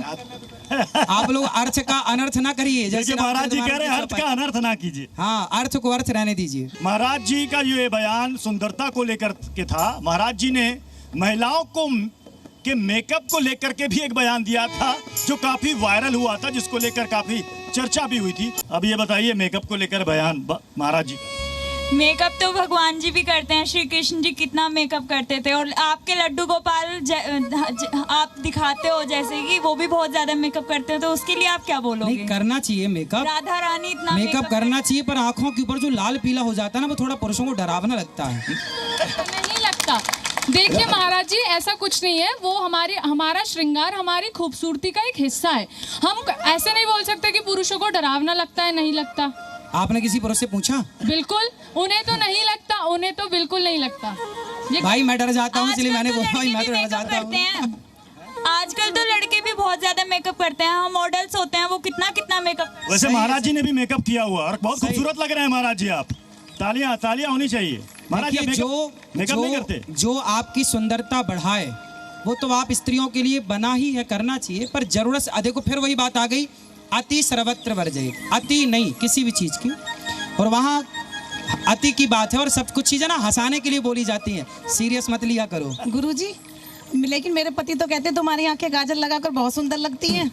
आप लोग अर्थ का अनर्थ ना करिए। जैसे महाराज जी कह रहे हैं अर्थ का अनर्थ ना कीजिए। हाँ, अर्थ को अर्थ रहने दीजिए। महाराज जी का ये बयान सुंदरता को लेकर के था। महाराज जी ने महिलाओं को के मेकअप को लेकर के भी एक बयान दिया था जो काफी वायरल हुआ था, जिसको लेकर काफी चर्चा भी हुई थी। अब ये बताइए मेकअप को लेकर बयान महाराज जी। मेकअप तो भगवान जी भी करते हैं, श्री कृष्ण जी कितना मेकअप करते थे, और आपके लड्डू गोपाल आप दिखाते हो जैसे कि वो भी बहुत ज्यादा मेकअप करते हो, तो उसके लिए आप क्या बोलोगे? नहीं, करना चाहिए मेकअप। राधा रानी इतना मेकअप करना चाहिए, पर आंखों के ऊपर जो लाल पीला हो जाता है ना, वो थोड़ा पुरुषों को डरावना लगता है। नहीं लगता। देखिए महाराज जी, ऐसा कुछ नहीं है। वो हमारा श्रृंगार हमारी खूबसूरती का एक हिस्सा है। हम ऐसे नहीं बोल सकते कि पुरुषों को डरावना लगता है, नहीं लगता। आपने किसी पुरुष से पूछा? बिल्कुल, उन्हें तो नहीं लगता, उन्हें तो बिल्कुल नहीं लगता। भाई मैं डर जाता हूँ, इसलिए मैंने बोला भाई मैं तो डर जाता हूँ। आजकल तो लड़के भी बहुत ज्यादा मेकअप करते हैं। हम मॉडल्स होते हैं, वो कितना मेकअप। वैसे महाराज जी ने भी मेकअप किया हुआ और बहुत खूबसूरत लग रहे हैं महाराज जी। आप तालियां होनी चाहिए। महाराज जी मेकअप नहीं करते। जो आपकी सुंदरता बढ़ाए वो तो आप स्त्रियों के लिए बना ही है, करना चाहिए, पर जरूरत से देखो फिर वही बात आ गई, अति सर्वत्र वर्जयेत। अति नहीं किसी भी चीज की, और वहाँ अति की बात है, और सब कुछ चीजें ना हंसाने के लिए बोली जाती हैं, सीरियस मत लिया करो। गुरुजी, लेकिन मेरे पति तो कहते हैं तुम्हारी आंखें काजल लगाकर बहुत सुंदर लगती हैं।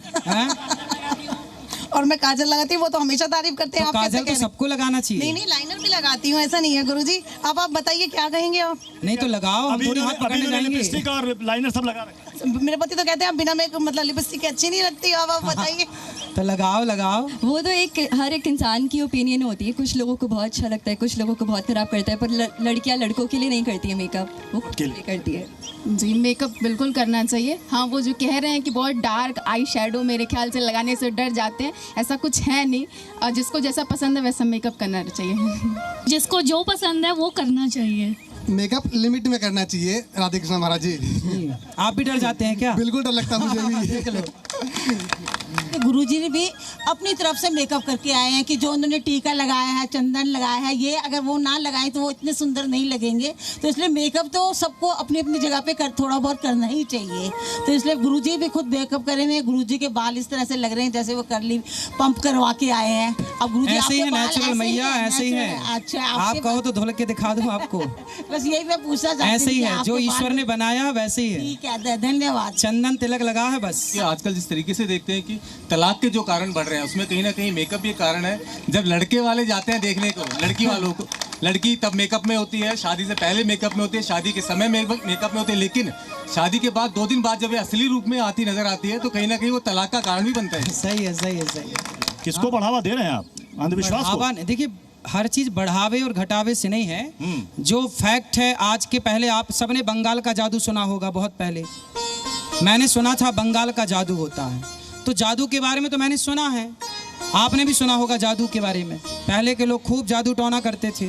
और मैं काजल लगाती हूँ, वो तो हमेशा तारीफ करते हैं। तो काजल तो सबको लगाना चाहिए। नहीं, लाइनर भी लगाती हूँ, ऐसा नहीं है गुरुजी। अब आप बताइए क्या कहेंगे आप? नहीं तो लगाओ, हम थोड़ी हाथ पकड़ने जाएंगे। लिपस्टिक और लाइनर सब लगा रहे। मेरे पति तो कहते हैं आप बिना मेकअप मतलब लिपस्टिक अच्छी नहीं लगती। अब आप बताइए। तो लगाओ। वो तो हर एक इंसान की ओपिनियन होती है। कुछ लोगों को बहुत अच्छा लगता है, कुछ लोगों को बहुत खराब करता है, पर लड़कियां लड़कों के लिए नहीं करती है मेकअप, वो करती है। जी, मेकअप बिल्कुल करना चाहिए। हाँ, वो जो कह रहे हैं कि बहुत डार्क आई शेडो मेरे ख्याल से लगाने से डर जाते हैं, ऐसा कुछ है नहीं। और जिसको जैसा पसंद है वैसा मेकअप करना चाहिए। जिसको जो पसंद है वो करना चाहिए। मेकअप लिमिट में करना चाहिए। राधे कृष्ण महाराज जी। आप भी डर जाते हैं क्या? बिल्कुल डर लगता है मुझे भी। गुरुजी ने भी अपनी तरफ से मेकअप करके आए हैं कि जो उन्होंने टीका लगाया है, चंदन लगाया है, ये अगर वो ना लगाएं तो वो इतने सुंदर नहीं लगेंगे। तो इसलिए मेकअप तो सबको अपनी अपनी जगह पे थोड़ा बहुत करना ही चाहिए। तो इसलिए गुरुजी भी खुद मेकअप करे हुए हैं। गुरुजी के बाल इस तरह से लग रहे हैं जैसे वो करली पंप करवा के आए हैं। अब गुरुजी ऐसे ही है, नेचुरल मैया, ऐसे ही है। अच्छा, आप कहो तो धुल के दिखा दूं आपको। बस यही मैं पूछना चाहती हूँ। ऐसे ही है, जो ईश्वर ने बनाया वैसे ही है। ठीक है, धन्यवाद। चंदन तिलक लगा है बस। आजकल जिस तरीके से देखते हैं कि तलाक के जो कारण बढ़ रहे हैं, उसमें कहीं ना कहीं मेकअप भी कारण है। जब लड़के वाले जाते हैं देखने को लड़की वालों को, लड़की तब मेकअप में होती है, शादी से पहले मेकअप में होती है, शादी के समय में मेकअप में होती है, लेकिन शादी के बाद 2 दिन बाद जब ये असली रूप में आती नजर आती है तो कहीं ना कहीं वो तलाक का कारण भी बनता है। सही है, सही है, सही है। किसको बढ़ावा दे रहे हैं आप? अंधविश्वास को? देखिए, हर चीज बढ़ावे और घटावे से नहीं है। जो फैक्ट है, आज के पहले आप सबने बंगाल का जादू सुना होगा, बहुत पहले मैंने सुना था बंगाल का जादू होता है। तो जादू के बारे में तो मैंने सुना है, आपने भी सुना होगा जादू के बारे में। पहले के लोग खूब जादू टोना करते थे।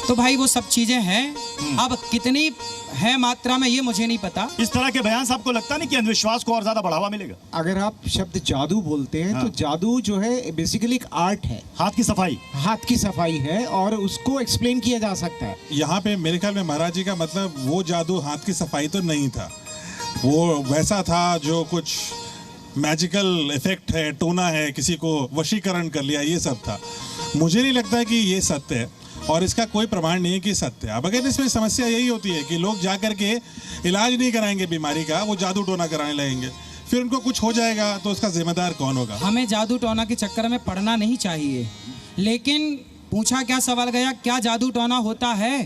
तो भाई वो सब चीजें हैं, अब कितनी है मात्रा में ये मुझे नहीं पता। इस तरह के बयान से आपको लगता नहीं कि अंधविश्वास को और ज्यादा बढ़ावा मिलेगा? अगर आप शब्द जादू बोलते हैं तो जादू जो है बेसिकली एक आर्ट है, हाथ की सफाई, हाथ की सफाई है और उसको एक्सप्लेन किया जा सकता है। यहाँ पे मेरे ख्याल में महाराज जी का मतलब वो जादू हाथ की सफाई तो नहीं था, वो वैसा था जो कुछ मैजिकल इफेक्ट है, टोना है, किसी को वशीकरण कर लिया, ये सब था। मुझे नहीं लगता है कि ये सत्य है और इसका कोई प्रमाण नहीं है कि सत्य है। अब अगर इसमें समस्या यही होती है कि लोग जा कर के इलाज नहीं कराएंगे बीमारी का, वो जादू टोना कराने लगेंगे, फिर उनको कुछ हो जाएगा तो उसका जिम्मेदार कौन होगा? हमें जादू टोना के चक्कर में पड़ना नहीं चाहिए, लेकिन पूछा क्या सवाल गया, क्या जादू टोना होता है?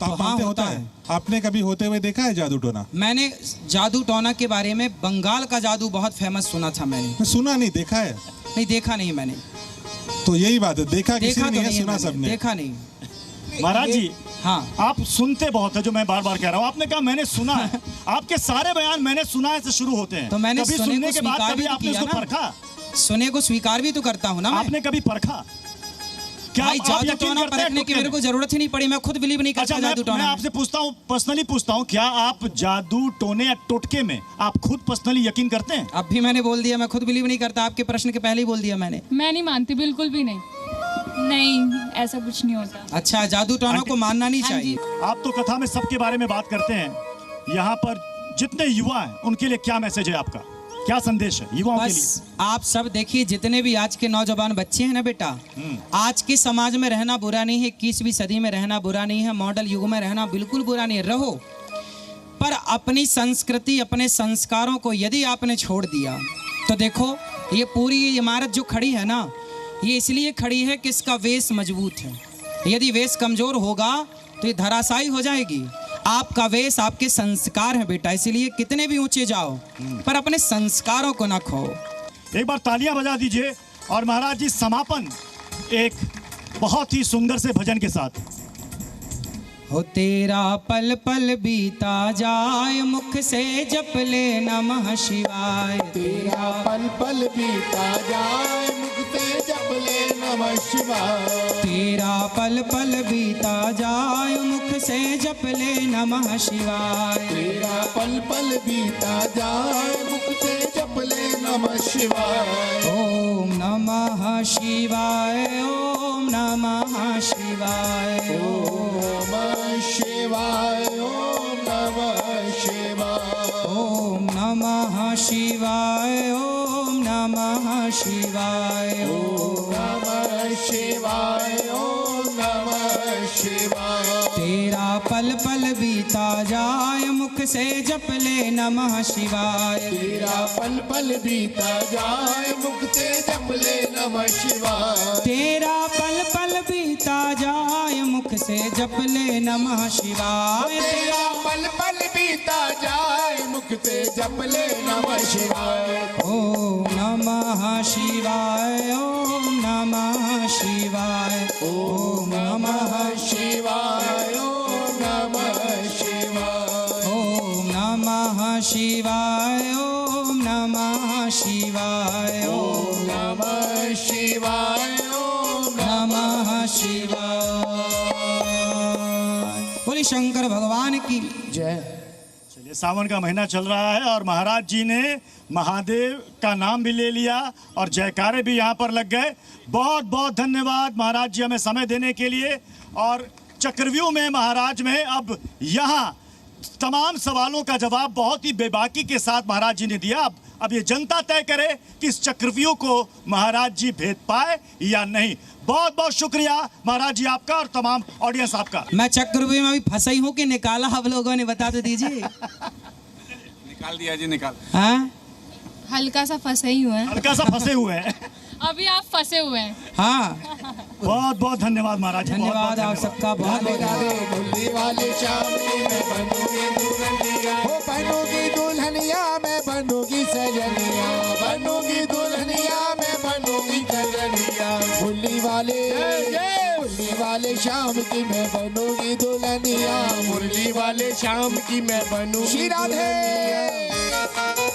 तो हाँ, होता है। आपने कभी होते हुए देखा है जादू टोना? मैंने जादू टोना के बारे में बंगाल का जादू बहुत फेमस सुना था। मैंने सुना नहीं, देखा है? नहीं, देखा नहीं मैंने। तो यही बात है, देखा किसी ने नहीं है, सुना सबने। देखा नहीं। महाराज जी, हाँ, आप सुनते बहुत है, जो मैं बार बार कह रहा हूँ। आपने कहा मैंने सुना है, आपके सारे बयान मैंने सुना है से शुरू होते हैं। तो मैंने कभी सुनने के बाद कभी आपने उसको परखा? सुने को स्वीकार भी तो करता हूँ ना। आपने कभी परखा? क्या भाई जादू टोना परखने की मेरे को जरूरत ही नहीं पड़ी, मैं खुद बिलीव नहीं करता जादू टोना। मैं आपसे पूछता हूँ, पर्सनली पूछता हूँ, क्या आप जादू टोने या टोटके में आप खुद पर्सनली यकीन करते हैं? अब भी मैंने बोल दिया, मैं खुद बिलीव नहीं करता। आपके प्रश्न के पहले ही बोल दिया मैंने। मैं नहीं मानती, बिल्कुल भी नहीं। नहीं, ऐसा कुछ नहीं होता। अच्छा, जादू टोना को मानना नहीं चाहिए। आप तो कथा में सबके बारे में बात करते हैं, यहाँ पर जितने युवा हैं उनके लिए क्या मैसेज है आपका, क्या संदेश है युवाओं के लिए? आप सब देखिए, जितने भी आज के नौजवान बच्चे हैं ना बेटा, आज के समाज में रहना बुरा नहीं है, 21वीं सदी में रहना बुरा नहीं है, मॉडल युग में रहना बिल्कुल बुरा नहीं है, रहो। पर अपनी संस्कृति, अपने संस्कारों को यदि आपने छोड़ दिया तो देखो, ये पूरी इमारत जो खड़ी है ना, ये इसलिए खड़ी है कि इसका वेश मजबूत है। यदि वेश कमजोर होगा तो ये धराशायी हो जाएगी। आपका वेश आपके संस्कार है बेटा, इसीलिए कितने भी ऊंचे जाओ पर अपने संस्कारों को ना खो। एक बार तालियां बजा दीजिए। और महाराज जी, समापन एक बहुत ही सुंदर से भजन के साथ। हो तेरा पल पल बीता जाए, मुख से जप ले नमः शिवाय। तेरा पल पल बीता जाए, मुख से जप ले नमः शिवाय। तेरा पल पल बीता जाए, मुख से जप ले नमः शिवाय। तेरा पल पल बीता जाए, मुख से जप ले नमः शिवाय। ओम नमः शिवाय, ओम नमः शिवाय, ओम शिवाय, ओम नमः शिवाय। ओम नमः शिवाय, ओम नमः शिवाय, ओम नमः शिवाय, ओम नमः शिवाय। तेरा पल पल बीता जाए, मुख से जप ले नमः शिवाय। तेरा पल पल बीता जाए, मुख से जप ले नमः शिवाय। तेरा पल पल बीता जाए, मुख से जप ले नमः शिवाय। तेरा पल पल बीता जाए, मुख से जप ले नमः शिवाय। ओम नमः शिवाय, ओम नमः शिवाय, ओम नमः शिवाय, ओम नमः शिवाय। ओम नमः शिवाय, ओम नमः शिवाय, ओम नमः शिवाय, ओम नमः शिवाय। बोले शंकर भगवान की जय। चलिए, सावन का महीना चल रहा है और महाराज जी ने महादेव का नाम भी ले लिया और जयकारे भी यहाँ पर लग गए। बहुत बहुत धन्यवाद महाराज जी हमें समय देने के लिए। और चक्रव्यूह में महाराज में अब यहाँ तमाम सवालों का जवाब बहुत ही बेबाकी के साथ महाराज जी ने दिया। अब ये जनता तय करे कि इस चक्रव्यूह को महाराज जी भेद पाए या नहीं। बहुत बहुत शुक्रिया महाराज जी आपका और तमाम ऑडियंस आपका। मैं चक्रव्यूह में अभी फंसा ही हूँ कि निकाला आप लोगों ने, बता तो दीजिए। निकाल दिया जी, निकाल। हाँ, हल्का सा फंसे ही हुए हैं। हल्का सा फंसे हुए हैं। अभी आप फंसे हुए हैं। हाँ, बहुत बहुत धन्यवाद महाराज, धन्यवाद आप सबका, बहुत मुरली वाले श्याम की मैं बनूंगी दुल्हनिया, हो बनूंगी दुल्हनिया, मैं बनूंगी सजनिया, बनूंगी दुल्हनिया, मैं बनूंगी सजनिया, मुरली वाले श्याम की मैं बनूंगी दुल्हनिया, मुरली वाले श्याम की मैं बनूंगी। श्री राधे।